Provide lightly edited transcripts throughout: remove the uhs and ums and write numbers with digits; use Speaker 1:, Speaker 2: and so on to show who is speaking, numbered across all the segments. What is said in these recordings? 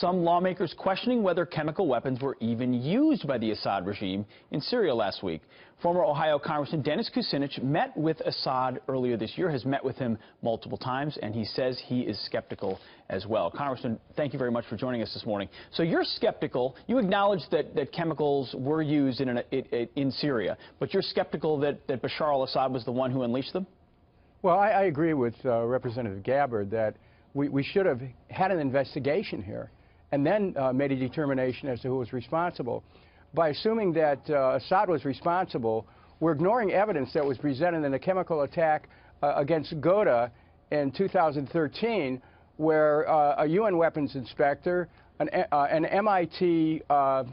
Speaker 1: Some lawmakers questioning whether chemical weapons were even used by the Assad regime in Syria last week. Former Ohio Congressman Dennis Kucinich met with Assad earlier this year, has met with him multiple times, and he says he is skeptical as well. Congressman, thank you very much for joining us this morning. So you're skeptical. You acknowledge that chemicals were used in Syria, but you're skeptical that Bashar al-Assad was the one who unleashed them?
Speaker 2: Well, I agree with Representative Gabbard that we should have had an investigation here and then made a determination as to who was responsible. By assuming that Assad was responsible, we're ignoring evidence that was presented in a chemical attack against Ghouta in 2013, where a UN weapons inspector, an MIT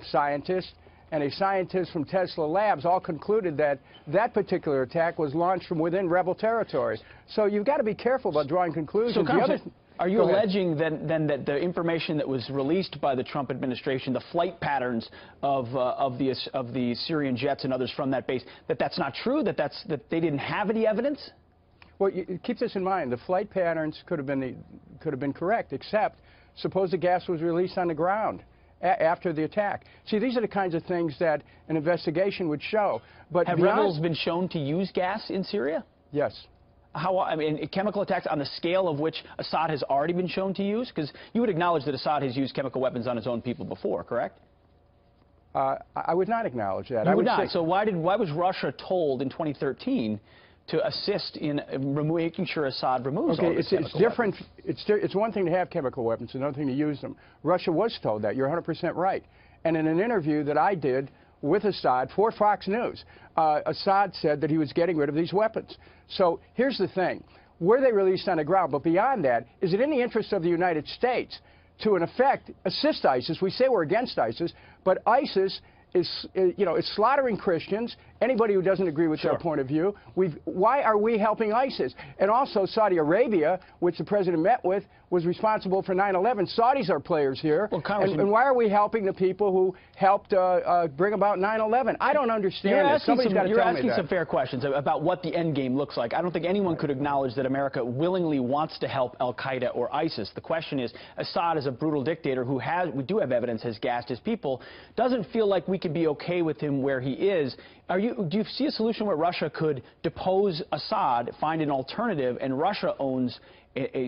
Speaker 2: scientist, and a scientist from Tesla Labs all concluded that that particular attack was launched from within rebel territory. So you've got to be careful about drawing conclusions.
Speaker 1: So, are you alleging then that the information that was released by the Trump administration, the flight patterns of the Syrian jets and others from that base, that's not true, that they didn't have any evidence?
Speaker 2: Well, keep this in mind. The flight patterns could have been correct, except suppose the gas was released on the ground after the attack. See, these are the kinds of things that an investigation would show. But
Speaker 1: have rebels been shown to use gas in Syria?
Speaker 2: Yes.
Speaker 1: I mean, chemical attacks on the scale of which Assad has already been shown to use? Because you would acknowledge that Assad has used chemical weapons on his own people before, correct?
Speaker 2: I would not acknowledge that.
Speaker 1: You would not. So why was Russia told in 2013 to assist in making sure Assad removes all these chemical
Speaker 2: different.
Speaker 1: weapons?
Speaker 2: It's one thing to have chemical weapons, another thing to use them. Russia was told that. You're 100% right. And in an interview that I did with Assad for Fox News, Assad said that he was getting rid of these weapons. So here's the thing. Were they released on the ground? But beyond that, is it in the interest of the United States to, in effect, assist ISIS? We say we're against ISIS, but ISIS is slaughtering Christians, anybody who doesn't agree with their point of view. Why are we helping ISIS? And also Saudi Arabia, which the president met with, was responsible for 9/11. Saudis are players here. Well, and why are we helping the people who helped bring about 9/11? I don't understand this. Somebody's got to tell me that.
Speaker 1: You're asking some fair questions about what the end game looks like. I don't think anyone could acknowledge that America willingly wants to help al-Qaeda or ISIS. The question is, Assad is a brutal dictator who we do have evidence, has gassed his people. Doesn't feel like we could be okay with him where he is. Do you see a solution where Russia could depose Assad, find an alternative, and Russia owns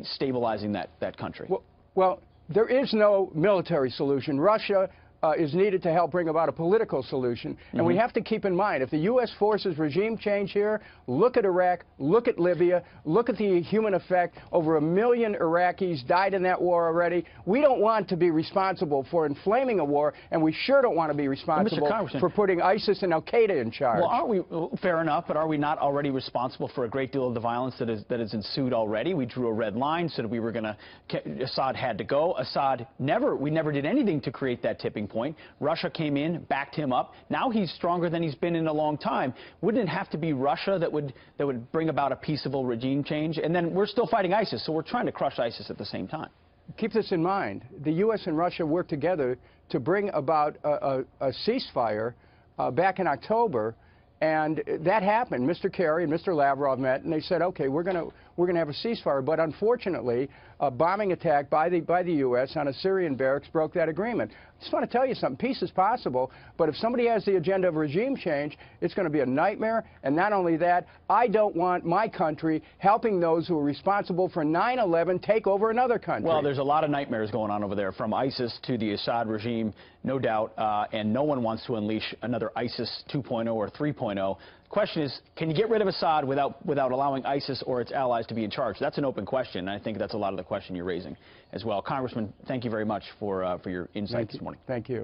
Speaker 1: stabilizing that country?
Speaker 2: Well, there is no military solution. Russia is needed to help bring about a political solution. And we have to keep in mind, if the U.S. forces regime change here, look at Iraq, look at Libya, look at the human effect. Over 1 million Iraqis died in that war already. We don't want to be responsible for inflaming a war, and we sure don't want to be responsible for putting ISIS and al-Qaeda in charge.
Speaker 1: Well, aren't we, fair enough, but are we not already responsible for a great deal of the violence that has ensued already? We drew a red line, said we were going to, Assad had to go. Assad we never did anything to create that tipping point. Russia came in, backed him up. Now he's stronger than he's been in a long time. Wouldn't it have to be Russia that would bring about a peaceable regime change? And then we're still fighting ISIS, so we're trying to crush ISIS at the same time.
Speaker 2: Keep this in mind. The U.S. and Russia worked together to bring about a ceasefire back in October, and that happened. Mr. Kerry and Mr. Lavrov met, and they said, okay, we're going to have a ceasefire. But unfortunately, a bombing attack by the U.S. on a Syrian barracks broke that agreement. I just want to tell you something. Peace is possible, but if somebody has the agenda of regime change, it's going to be a nightmare. And not only that, I don't want my country helping those who are responsible for 9/11 take over another country.
Speaker 1: Well, there's a lot of nightmares going on over there, from ISIS to the Assad regime, no doubt, and no one wants to unleash another ISIS 2.0 or 3.0. The question is, can you get rid of Assad without allowing ISIS or its allies to be in charge? That's an open question, and I think that's a lot of the question you're raising as well. Congressman, thank you very much for your insights this morning.
Speaker 2: Thank you.